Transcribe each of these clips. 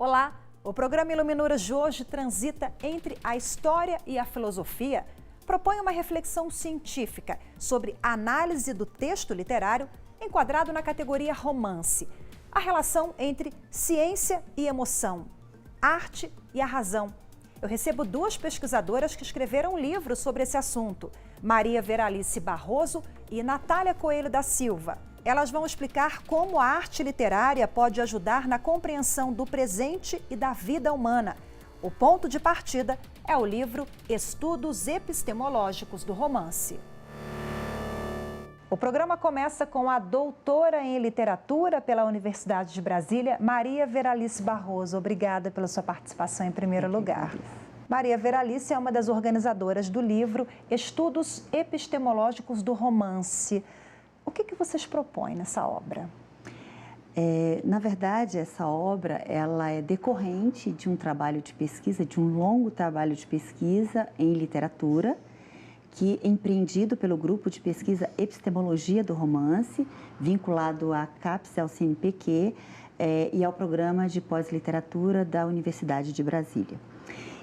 Olá! O programa Iluminuras de hoje transita entre a história e a filosofia, propõe uma reflexão científica sobre a análise do texto literário enquadrado na categoria romance, a relação entre ciência e emoção, arte e a razão. Eu recebo duas pesquisadoras que escreveram um livro sobre esse assunto, Maria Veralice Barroso e Natália Coelho da Silva. Elas vão explicar como a arte literária pode ajudar na compreensão do presente e da vida humana. O ponto de partida é o livro Estudos Epistemológicos do Romance. O programa começa com a doutora em literatura pela Universidade de Brasília, Maria Veralice Barroso. Obrigada pela sua participação em primeiro lugar. Maria Veralice é uma das organizadoras do livro Estudos Epistemológicos do Romance. O que vocês propõem nessa obra? Na verdade, essa obra ela é decorrente de um trabalho de pesquisa, de um longo trabalho de pesquisa em literatura, que é empreendido pelo grupo de pesquisa Epistemologia do Romance, vinculado à CAPES, ao CNPq e ao programa de pós-literatura da Universidade de Brasília.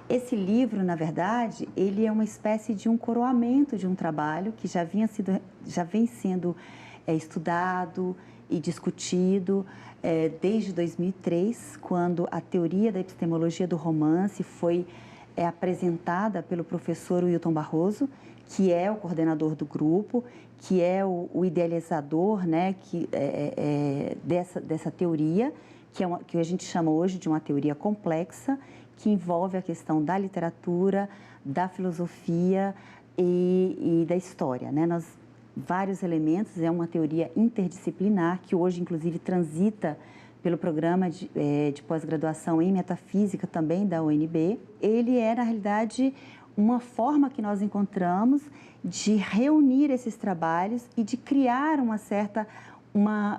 Esse livro, na verdade, ele é uma espécie de um coroamento de um trabalho que já vem sendo estudado e discutido desde 2003, quando a teoria da epistemologia do romance foi apresentada pelo professor Wilton Barroso, que é o coordenador do grupo, que é o idealizador, né, dessa teoria, que a gente chama hoje de uma teoria complexa, que envolve a questão da literatura, da filosofia e da história, né? Vários elementos, é uma teoria interdisciplinar que hoje, inclusive, transita pelo programa de pós-graduação em metafísica também da UNB. Ele é, na realidade, uma forma que nós encontramos de reunir esses trabalhos e de criar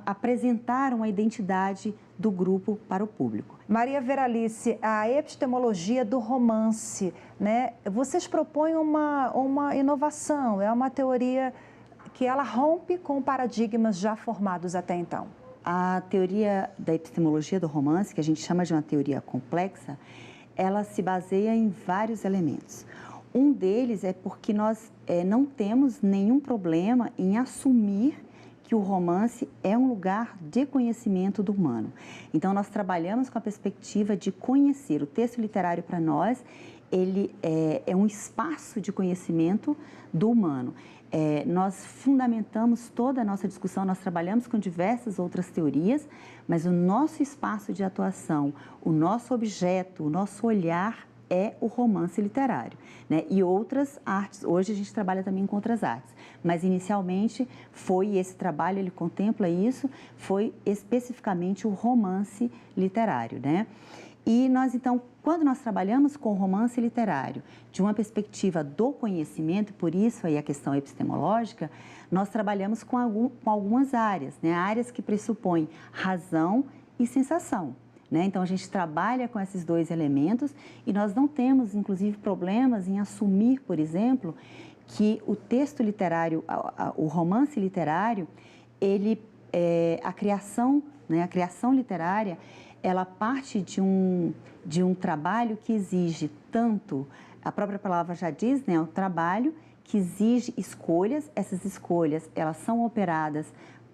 apresentar uma identidade do grupo para o público. Maria Veralice, a epistemologia do romance, né? Vocês propõem uma inovação, é uma teoria que ela rompe com paradigmas já formados até então. A teoria da epistemologia do romance, que a gente chama de uma teoria complexa, ela se baseia em vários elementos. Um deles é porque nós não temos nenhum problema em assumir que o romance é um lugar de conhecimento do humano. Então, nós trabalhamos com a perspectiva de conhecer. O texto literário, para nós, ele é um espaço de conhecimento do humano. Nós fundamentamos toda a nossa discussão, nós trabalhamos com diversas outras teorias, mas o nosso espaço de atuação, o nosso objeto, o nosso olhar é o romance literário, né? E outras artes. Hoje a gente trabalha também com outras artes, mas inicialmente foi esse trabalho, ele contempla isso, foi especificamente o romance literário, né? E nós, então, quando nós trabalhamos com o romance literário de uma perspectiva do conhecimento, por isso aí a questão epistemológica, nós trabalhamos com algumas áreas, né? Áreas que pressupõem razão e sensação. Então, a gente trabalha com esses dois elementos e nós não temos, inclusive, problemas em assumir, por exemplo, que o texto literário, o romance literário, a criação literária, ela parte de um trabalho que exige tanto, a própria palavra já diz, né, o trabalho que exige escolhas, essas escolhas, elas são operadas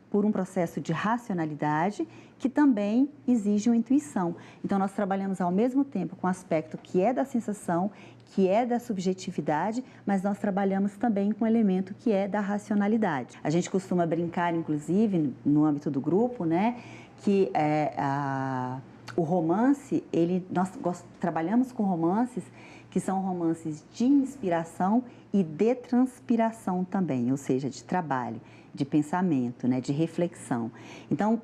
por um processo de racionalidade que também exige uma intuição. Então, nós trabalhamos ao mesmo tempo com o aspecto que é da sensação, que é da subjetividade, mas nós trabalhamos também com o elemento que é da racionalidade. A gente costuma brincar, inclusive, no âmbito do grupo, né, que o romance, nós trabalhamos com romances que são romances de inspiração e de transpiração também, ou seja, de trabalho, de pensamento, né, de reflexão. Então,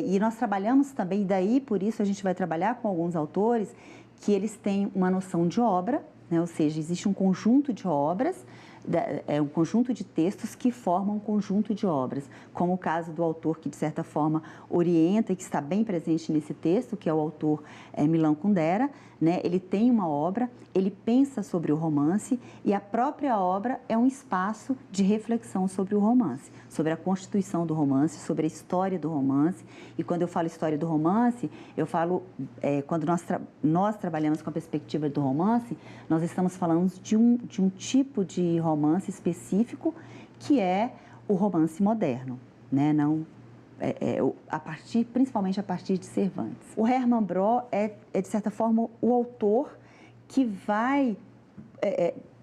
e nós trabalhamos também, daí por isso a gente vai trabalhar com alguns autores que eles têm uma noção de obra, né, ou seja, existe um conjunto de obras é um conjunto de textos que formam um conjunto de obras, como o caso do autor que, de certa forma, orienta e que está bem presente nesse texto, que é o autor Milan Kundera, né? Ele tem uma obra, ele pensa sobre o romance e a própria obra é um espaço de reflexão sobre o romance, sobre a constituição do romance, sobre a história do romance. E quando eu falo história do romance, eu falo, quando nós trabalhamos com a perspectiva do romance, nós estamos falando de um tipo de romance específico que é o romance moderno, né? Não, principalmente a partir de Cervantes. O Herman Broh é, de certa forma, o autor que vai,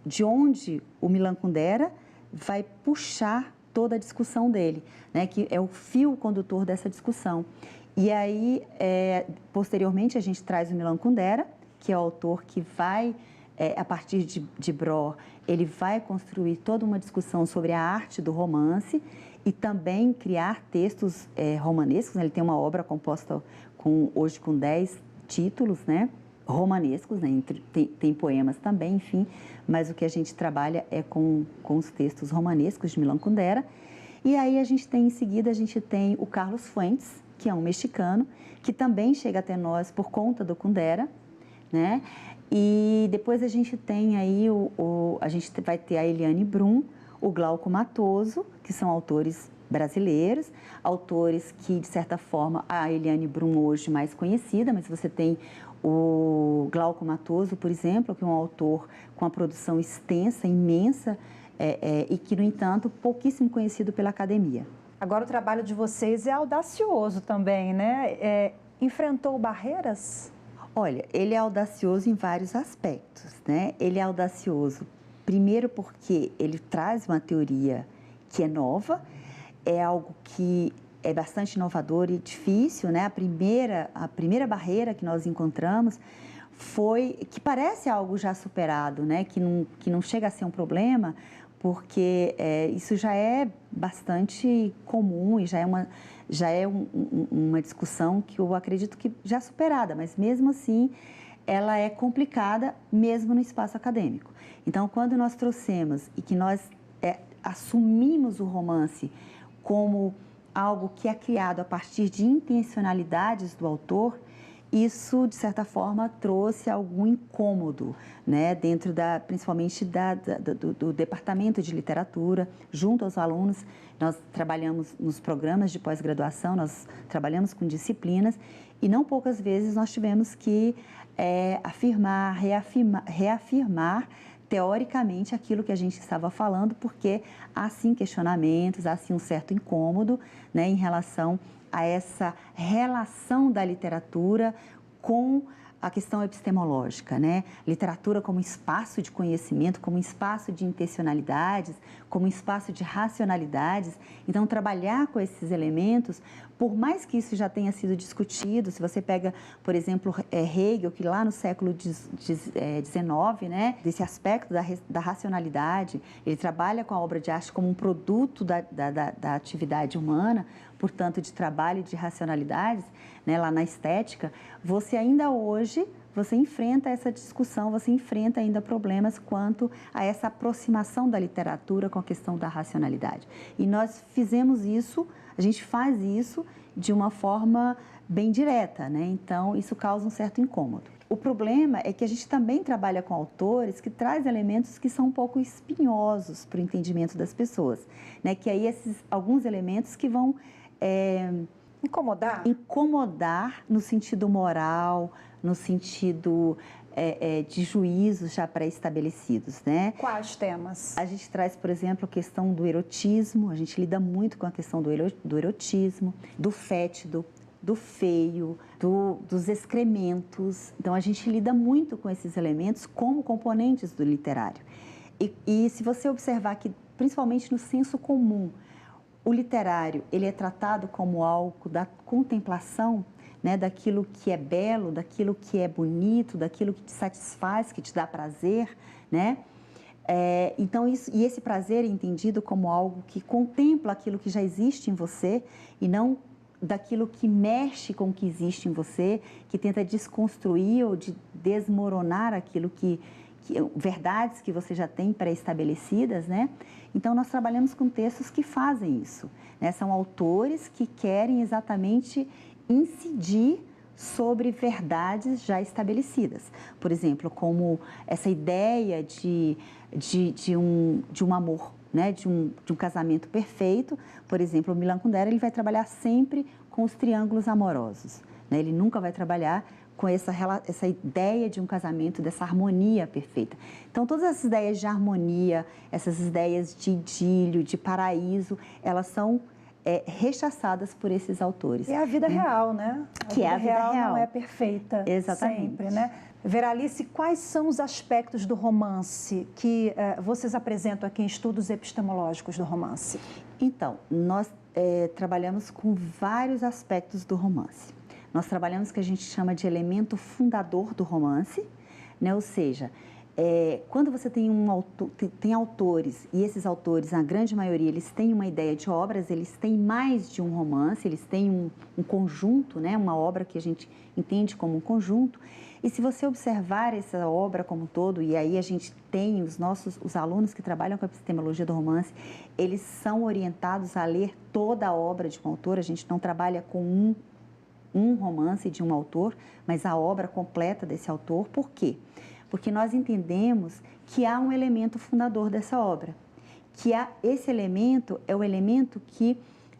de onde o Milan Kundera vai puxar toda a discussão dele, né? Que é o fio condutor dessa discussão. E aí, posteriormente, a gente traz o Milan Kundera, que é o autor que vai, a partir de Broh, ele vai construir toda uma discussão sobre a arte do romance e também criar textos romanescos. Ele tem uma obra composta hoje com 10 títulos, né? Romanescos, né? Tem poemas também, enfim, mas o que a gente trabalha é com os textos romanescos de Milan Kundera. E aí em seguida a gente tem o Carlos Fuentes, que é um mexicano, que também chega até nós por conta do Kundera, né? E depois a gente tem aí a gente vai ter a Eliane Brum, o Glauco Matoso, que são autores brasileiros, autores que, de certa forma, a Eliane Brum hoje mais conhecida, mas você tem o Glauco Matoso, por exemplo, que é um autor com uma produção extensa, imensa, e que, no entanto, pouquíssimo conhecido pela academia. Agora, o trabalho de vocês é audacioso também, né? Enfrentou barreiras? Olha, ele é audacioso em vários aspectos, né? Ele é audacioso, primeiro porque ele traz uma teoria que é nova, é algo que é bastante inovador e difícil, né? A primeira barreira que nós encontramos foi que parece algo já superado, né? Que não chega a ser um problema, porque isso já é bastante comum e já é uma discussão que eu acredito que já superada, mas mesmo assim ela é complicada mesmo no espaço acadêmico. Então, quando nós trouxemos e que nós assumimos o romance como algo que é criado a partir de intencionalidades do autor, isso, de certa forma, trouxe algum incômodo, né, dentro principalmente do departamento de literatura, junto aos alunos. Nós trabalhamos nos programas de pós-graduação, nós trabalhamos com disciplinas e não poucas vezes nós tivemos que reafirmar teoricamente aquilo que a gente estava falando, porque há sim questionamentos, há sim um certo incômodo, né, em relação a essa relação da literatura com a questão epistemológica, né? Literatura como espaço de conhecimento, como espaço de intencionalidades, como espaço de racionalidades. Então, trabalhar com esses elementos, por mais que isso já tenha sido discutido, se você pega, por exemplo, Hegel, que lá no século XIX, né, desse aspecto da racionalidade, ele trabalha com a obra de arte como um produto da atividade humana, portanto, de trabalho e de racionalidades, né, lá na estética, você ainda hoje, você enfrenta essa discussão, você enfrenta ainda problemas quanto a essa aproximação da literatura com a questão da racionalidade. E nós fizemos isso, a gente faz isso de uma forma bem direta, né? Então, isso causa um certo incômodo. O problema é que a gente também trabalha com autores que trazem elementos que são um pouco espinhosos para o entendimento das pessoas, né? Que aí alguns elementos que vão incomodar no sentido moral, no sentido de juízos já pré-estabelecidos, né? Quais temas? A gente traz, por exemplo, a questão do erotismo, a gente lida muito com a questão do erotismo, do fétido, do feio, dos excrementos. Então, a gente lida muito com esses elementos como componentes do literário. E se você observar que, principalmente no senso comum, o literário, ele é tratado como algo da contemplação, né, daquilo que é belo, daquilo que é bonito, daquilo que te satisfaz, que te dá prazer, né? Então, esse prazer é entendido como algo que contempla aquilo que já existe em você e não daquilo que mexe com o que existe em você, que tenta desconstruir ou de desmoronar aquilo verdades que você já tem pré-estabelecidas, né? Então, nós trabalhamos com textos que fazem isso, né? São autores que querem exatamente incidir sobre verdades já estabelecidas. Por exemplo, como essa ideia de um amor, né? de um casamento perfeito. Por exemplo, o Milan Kundera, ele vai trabalhar sempre com os triângulos amorosos, né? Ele nunca vai trabalhar com essa ideia de um casamento, dessa harmonia perfeita. Então, todas essas ideias de harmonia, essas ideias de idílio, de paraíso, elas são rechaçadas por esses autores. É a vida real, né? A vida real não é perfeita. Exatamente. Sempre, né? Veralice, quais são os aspectos do romance que vocês apresentam aqui em estudos epistemológicos do romance? Então, nós trabalhamos com vários aspectos do romance. Nós trabalhamos o que a gente chama de elemento fundador do romance, né? Ou seja, quando você tem tem autores, e esses autores, na grande maioria, eles têm uma ideia de obras, eles têm mais de um romance, eles têm um conjunto, né? Uma obra que a gente entende como um conjunto. E se você observar essa obra como um todo, e aí a gente tem os alunos que trabalham com a epistemologia do romance, eles são orientados a ler toda a obra de um autor. A gente não trabalha com um romance de um autor, mas a obra completa desse autor. Por quê? Porque nós entendemos que há um elemento fundador dessa obra, que esse elemento é o elemento que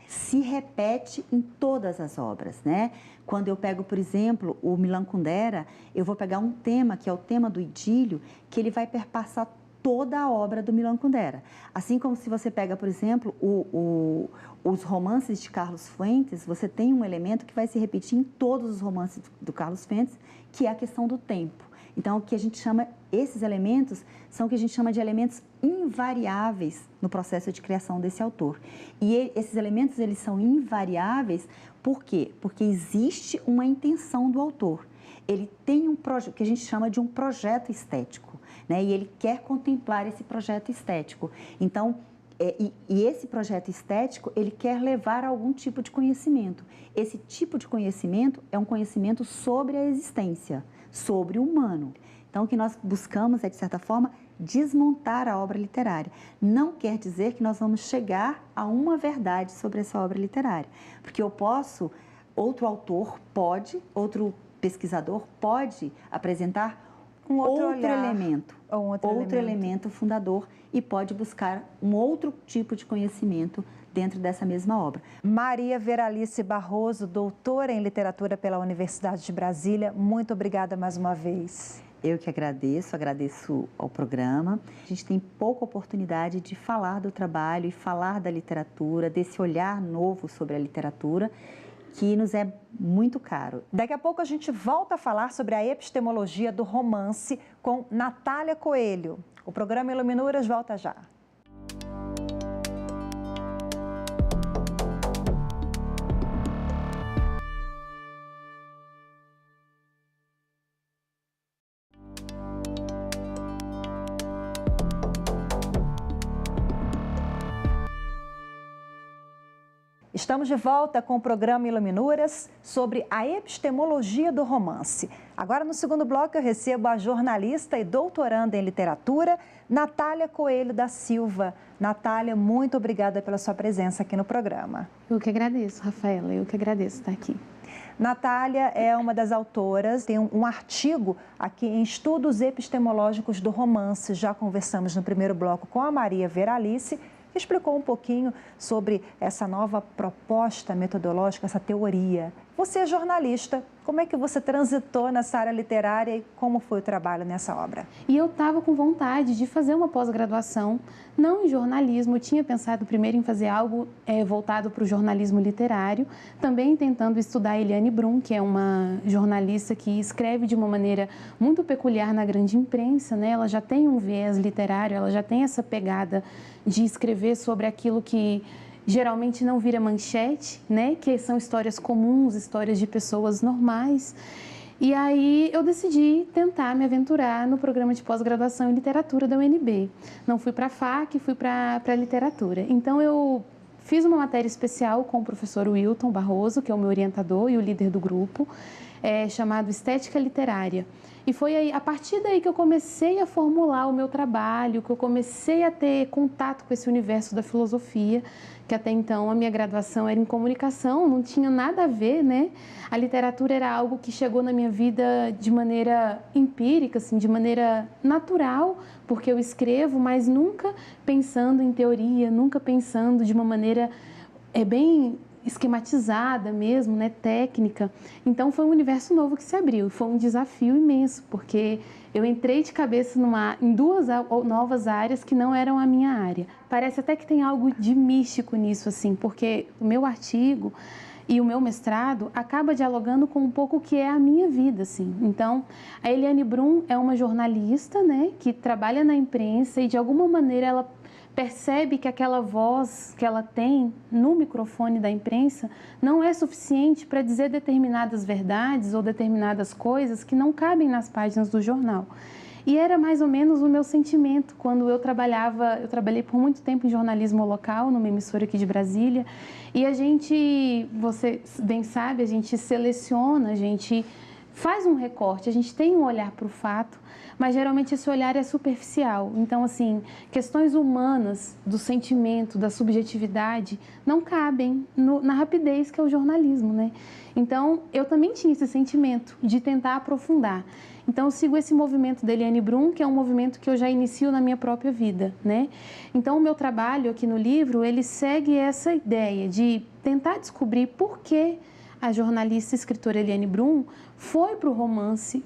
se repete em todas as obras, né? Quando eu pego, por exemplo, o Milan Kundera, eu vou pegar um tema, que é o tema do idílio, que ele vai perpassar toda a obra do Milan Kundera. Assim como se você pega, por exemplo, os romances de Carlos Fuentes, você tem um elemento que vai se repetir em todos os romances do Carlos Fuentes, que é a questão do tempo. Então, o que a gente chama, esses elementos, são o que a gente chama de elementos invariáveis no processo de criação desse autor. E esses elementos, eles são invariáveis, por quê? Porque existe uma intenção do autor. Ele tem um projeto, que a gente chama de um projeto estético, né? E ele quer contemplar esse projeto estético. Então, esse projeto estético, ele quer levar a algum tipo de conhecimento. Esse tipo de conhecimento é um conhecimento sobre a existência, sobre o humano. Então, o que nós buscamos é, de certa forma, desmontar a obra literária. Não quer dizer que nós vamos chegar a uma verdade sobre essa obra literária, porque outro autor pode, outro pesquisador pode apresentar outro elemento fundador e pode buscar um outro tipo de conhecimento dentro dessa mesma obra. Maria Veralice Barroso, doutora em literatura pela Universidade de Brasília, muito obrigada mais uma vez. Eu que agradeço ao programa. A gente tem pouca oportunidade de falar do trabalho e falar da literatura, desse olhar novo sobre a literatura, que nos é muito caro. Daqui a pouco a gente volta a falar sobre a epistemologia do romance com Natália Coelho. O programa Iluminuras volta já. Estamos de volta com o programa Iluminuras sobre a epistemologia do romance. Agora, no segundo bloco, eu recebo a jornalista e doutoranda em literatura, Natália Coelho da Silva. Natália, muito obrigada pela sua presença aqui no programa. Eu que agradeço, Rafaela, eu que agradeço estar aqui. Natália é uma das autoras, tem um artigo aqui em Estudos Epistemológicos do Romance. Já conversamos no primeiro bloco com a Maria Veralice, que explicou um pouquinho sobre essa nova proposta metodológica, essa teoria. Você é jornalista, como é que você transitou nessa área literária e como foi o trabalho nessa obra? E eu estava com vontade de fazer uma pós-graduação, não em jornalismo, eu tinha pensado primeiro em fazer algo voltado para o jornalismo literário, também tentando estudar Eliane Brum, que é uma jornalista que escreve de uma maneira muito peculiar na grande imprensa, né? Ela já tem um viés literário, ela já tem essa pegada de escrever sobre aquilo que geralmente não vira manchete, né? Que são histórias comuns, histórias de pessoas normais. E aí eu decidi tentar me aventurar no programa de pós-graduação em literatura da UNB. Não fui para a FAC, fui para a literatura. Então eu fiz uma matéria especial com o professor Wilton Barroso, que é o meu orientador e o líder do grupo, chamado Estética Literária. E foi aí, a partir daí que eu comecei a formular o meu trabalho, que eu comecei a ter contato com esse universo da filosofia, que até então a minha graduação era em comunicação, não tinha nada a ver, né? A literatura era algo que chegou na minha vida de maneira empírica, assim, de maneira natural, porque eu escrevo, mas nunca pensando em teoria, nunca pensando de uma maneira bem esquematizada mesmo, né, técnica. Então foi um universo novo que se abriu, foi um desafio imenso, porque eu entrei de cabeça em duas novas áreas que não eram a minha área. Parece até que tem algo de místico nisso, assim, porque o meu artigo e o meu mestrado acaba dialogando com um pouco o que é a minha vida, assim. Então, a Eliane Brum é uma jornalista, né, que trabalha na imprensa e de alguma maneira ela percebe que aquela voz que ela tem no microfone da imprensa não é suficiente para dizer determinadas verdades ou determinadas coisas que não cabem nas páginas do jornal. E era mais ou menos o meu sentimento quando eu trabalhei por muito tempo em jornalismo local, numa emissora aqui de Brasília, e a gente, você bem sabe, a gente seleciona, a gente faz um recorte, a gente tem um olhar para o fato, mas geralmente esse olhar é superficial. Então, assim, questões humanas, do sentimento, da subjetividade, não cabem na rapidez que é o jornalismo, né? Então, eu também tinha esse sentimento de tentar aprofundar. Então, eu sigo esse movimento da Eliane Brum, que é um movimento que eu já inicio na minha própria vida, né? Então, o meu trabalho aqui no livro, ele segue essa ideia de tentar descobrir por que a jornalista e escritora Eliane Brum foi para o romance,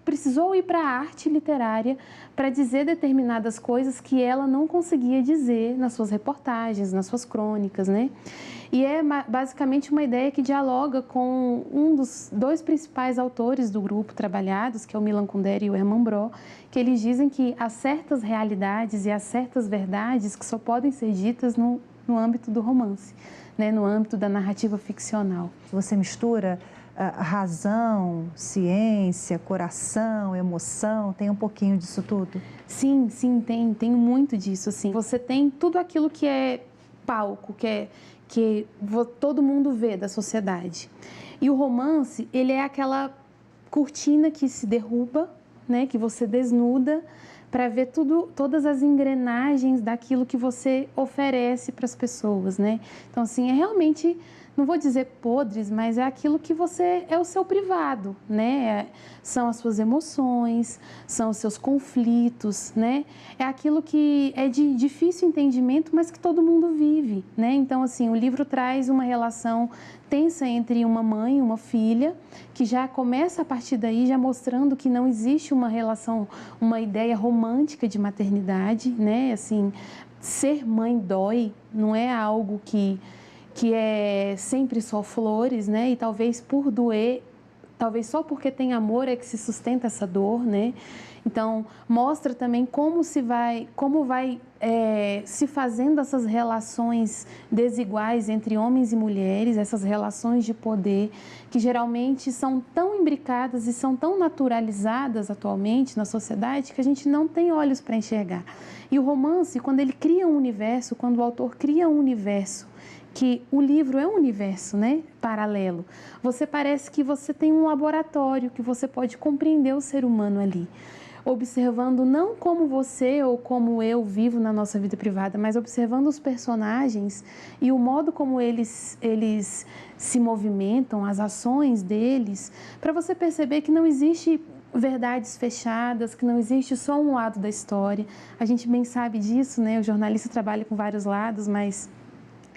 precisou ir para a arte literária para dizer determinadas coisas que ela não conseguia dizer nas suas reportagens, nas suas crônicas, né? E é basicamente uma ideia que dialoga com um dos dois principais autores do grupo trabalhados, que é o Milan Kundera e o Herman Broh, que eles dizem que há certas realidades e há certas verdades que só podem ser ditas no âmbito do romance, né? No âmbito da narrativa ficcional. Você mistura razão, ciência, coração, emoção, tem um pouquinho disso tudo? Sim, tem muito disso, assim. Você tem tudo aquilo que é palco, que todo mundo vê da sociedade. E o romance, ele é aquela cortina que se derruba, né, que você desnuda para ver todas as engrenagens daquilo que você oferece para as pessoas, né? Então, assim, é realmente, não vou dizer podres, mas é aquilo que é o seu privado, né? São as suas emoções, são os seus conflitos, né? É aquilo que é de difícil entendimento, mas que todo mundo vive, né? Então, assim, o livro traz uma relação tensa entre uma mãe e uma filha, que já começa a partir daí, já mostrando que não existe uma relação, uma ideia romântica de maternidade, né? Assim, ser mãe dói, não é algo que é sempre só flores, né? E talvez por doer, talvez só porque tem amor é que se sustenta essa dor, né? Então, mostra também como vai se fazendo essas relações desiguais entre homens e mulheres, essas relações de poder, que geralmente são tão imbricadas e são tão naturalizadas atualmente na sociedade que a gente não tem olhos para enxergar. E o romance, quando ele cria um universo, quando o autor cria um universo, que o livro é um universo, né, paralelo, parece que você tem um laboratório, que você pode compreender o ser humano ali, observando não como você ou como eu vivo na nossa vida privada, mas observando os personagens e o modo como eles se movimentam, as ações deles, para você perceber que não existe verdades fechadas, que não existe só um lado da história. A gente bem sabe disso, né? O jornalista trabalha com vários lados, mas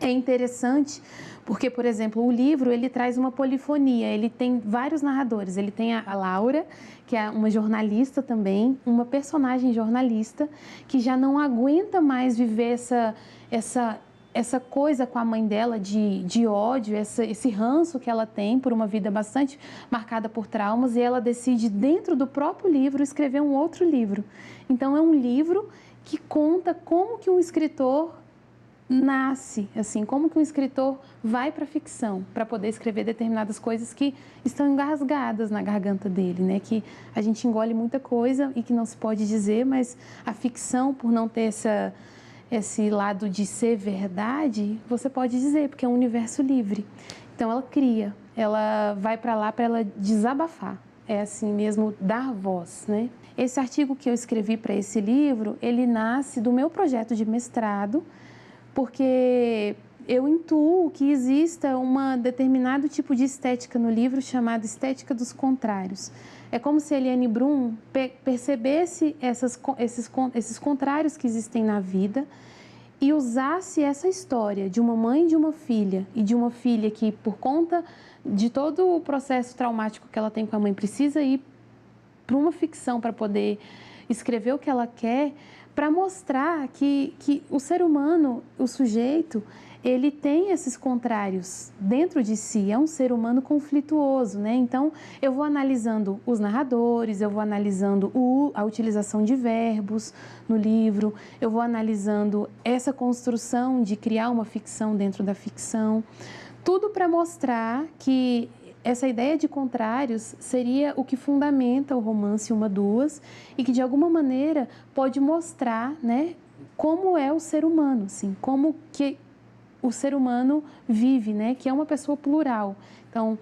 é interessante porque, por exemplo, o livro ele traz uma polifonia, ele tem vários narradores, ele tem a Laura, que é uma jornalista também, uma personagem jornalista que já não aguenta mais viver essa coisa com a mãe dela de ódio, esse ranço que ela tem por uma vida bastante marcada por traumas, e ela decide, dentro do próprio livro, escrever um outro livro. Então, é um livro que conta como que um escritor nasce, assim, como que um escritor vai para a ficção para poder escrever determinadas coisas que estão engasgadas na garganta dele, né? Que a gente engole muita coisa e que não se pode dizer, mas a ficção, por não ter esse lado de ser verdade, você pode dizer, porque é um universo livre. Então ela cria, ela vai para lá para ela desabafar, é assim mesmo, dar voz, né? Esse artigo que eu escrevi para esse livro, ele nasce do meu projeto de mestrado, porque eu intuo que exista um determinado tipo de estética no livro chamada estética dos contrários. É como se a Eliane Brum percebesse esses contrários que existem na vida e usasse essa história de uma mãe e de uma filha, e de uma filha que, por conta de todo o processo traumático que ela tem com a mãe, precisa ir para uma ficção para poder escrever o que ela quer, para mostrar que o ser humano, o sujeito, ele tem esses contrários dentro de si, é um ser humano conflituoso, né? Então, eu vou analisando os narradores, eu vou analisando a utilização de verbos no livro, eu vou analisando essa construção de criar uma ficção dentro da ficção, tudo para mostrar que essa ideia de contrários seria o que fundamenta o romance Uma Duas e que, de alguma maneira, pode mostrar, né, como é o ser humano, assim, como que o ser humano vive, né, que é uma pessoa plural. Então,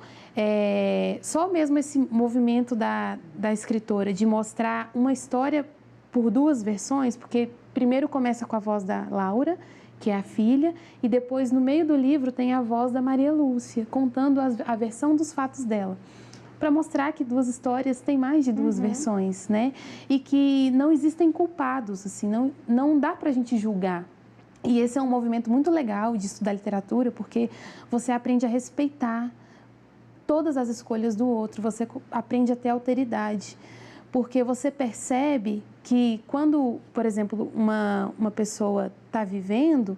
só mesmo esse movimento da escritora de mostrar uma história por duas versões, porque primeiro começa com a voz da Laura, que é a filha, e depois, no meio do livro, tem a voz da Maria Lúcia, contando a versão dos fatos dela, para mostrar que duas histórias têm mais de duas versões, né? E que não existem culpados, assim, não dá para a gente julgar. E esse é um movimento muito legal de estudar literatura, porque você aprende a respeitar todas as escolhas do outro, você aprende a ter alteridade, porque você percebe que quando, por exemplo, uma pessoa está vivendo,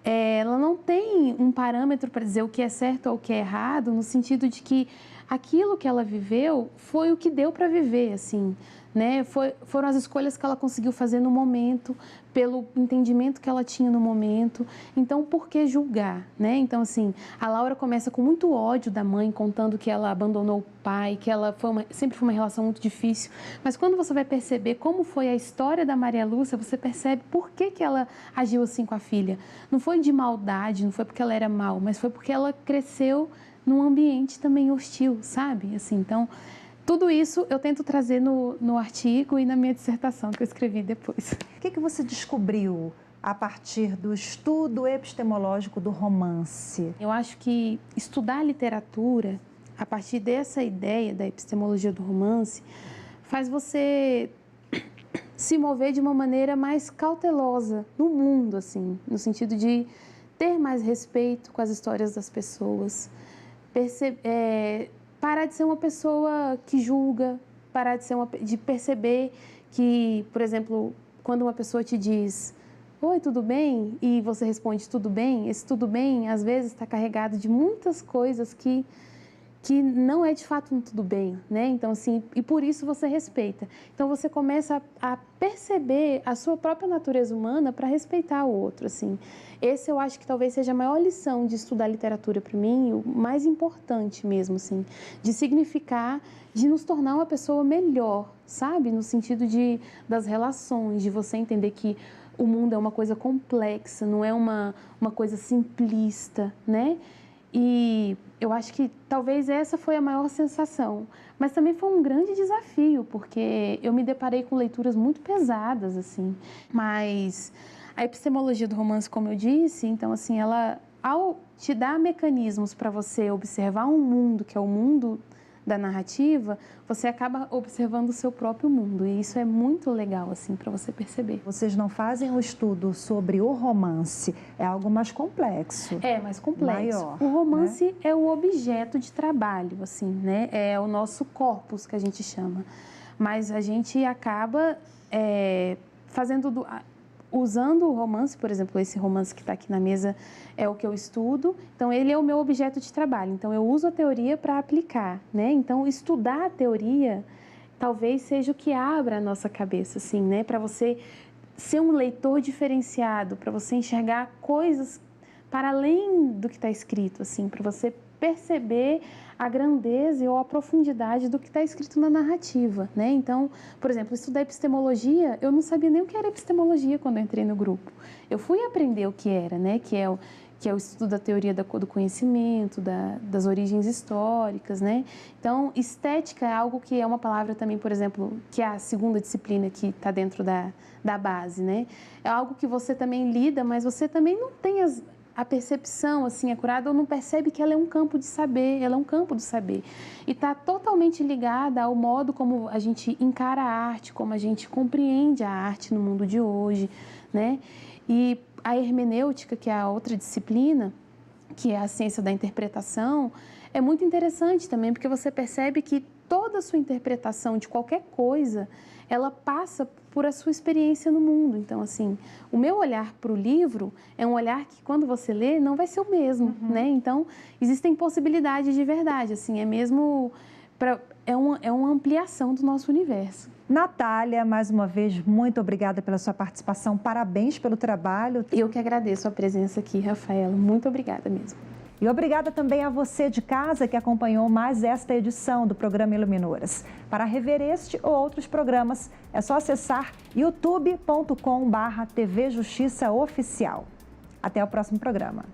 ela não tem um parâmetro para dizer o que é certo ou o que é errado, no sentido de que aquilo que ela viveu foi o que deu para viver, assim, né? Foram as escolhas que ela conseguiu fazer no momento, pelo entendimento que ela tinha no momento. Então, por que julgar, né? Então, assim, a Laura começa com muito ódio da mãe, contando que ela abandonou o pai, que ela sempre foi uma relação muito difícil. Mas quando você vai perceber como foi a história da Maria Lúcia, você percebe por que ela agiu assim com a filha. Não foi de maldade, não foi porque ela era mal, mas foi porque ela cresceu num ambiente também hostil, sabe? Assim, então, tudo isso eu tento trazer no artigo e na minha dissertação que eu escrevi depois. O que você descobriu a partir do estudo epistemológico do romance? Eu acho que estudar literatura, a partir dessa ideia da epistemologia do romance, faz você se mover de uma maneira mais cautelosa no mundo, assim, no sentido de ter mais respeito com as histórias das pessoas, parar de ser uma pessoa que julga, parar de perceber que, por exemplo, quando uma pessoa te diz "Oi, tudo bem?" e você responde "tudo bem", esse "tudo bem" às vezes está carregado de muitas coisas que não é de fato um tudo bem, né? Então, assim, e por isso você respeita. Então, você começa a perceber a sua própria natureza humana para respeitar o outro, assim. Esse eu acho que talvez seja a maior lição de estudar literatura para mim, o mais importante mesmo, assim, de significar, de nos tornar uma pessoa melhor, sabe? No sentido das relações, de você entender que o mundo é uma coisa complexa, não é uma coisa simplista, né? E eu acho que talvez essa foi a maior sensação, mas também foi um grande desafio, porque eu me deparei com leituras muito pesadas, assim. Mas a epistemologia do romance, como eu disse, então, assim, ela, ao te dar mecanismos para você observar um mundo, que é o mundo da narrativa, você acaba observando o seu próprio mundo, e isso é muito legal, assim, para você perceber. Vocês não fazem um estudo sobre o romance, é algo mais complexo. É, mais complexo. Maior, o romance, né, é o objeto de trabalho, assim, né? É o nosso corpus, que a gente chama. Mas a gente acaba usando o romance, por exemplo, esse romance que está aqui na mesa é o que eu estudo, então ele é o meu objeto de trabalho, então eu uso a teoria para aplicar, né? Então, estudar a teoria talvez seja o que abra a nossa cabeça, assim, né? Para você ser um leitor diferenciado, para você enxergar coisas para além do que está escrito, assim, para você perceber a grandeza ou a profundidade do que está escrito na narrativa, né? Então, por exemplo, estudar epistemologia, eu não sabia nem o que era epistemologia quando eu entrei no grupo. Eu fui aprender o que era, né? Que é o estudo da teoria do conhecimento, das origens históricas, né? Então, estética é algo que é uma palavra também, por exemplo, que é a segunda disciplina que está dentro da base, né? É algo que você também lida, mas você também não tem a percepção assim acurada ou não percebe que ela é um campo de saber, ela é um campo do saber. E está totalmente ligada ao modo como a gente encara a arte, como a gente compreende a arte no mundo de hoje, né? E a hermenêutica, que é a outra disciplina, que é a ciência da interpretação, é muito interessante também, porque você percebe que toda a sua interpretação de qualquer coisa, ela passa por a sua experiência no mundo. Então, assim, o meu olhar para o livro é um olhar que, quando você lê, não vai ser o mesmo, né? Então, existem possibilidades de verdade, assim, é mesmo... é uma ampliação do nosso universo. Natália, mais uma vez, muito obrigada pela sua participação, parabéns pelo trabalho. Eu que agradeço a presença aqui, Rafaela, muito obrigada mesmo. E obrigada também a você de casa que acompanhou mais esta edição do programa Iluminuras. Para rever este ou outros programas, é só acessar youtube.com/TV Justiça Oficial. Até o próximo programa.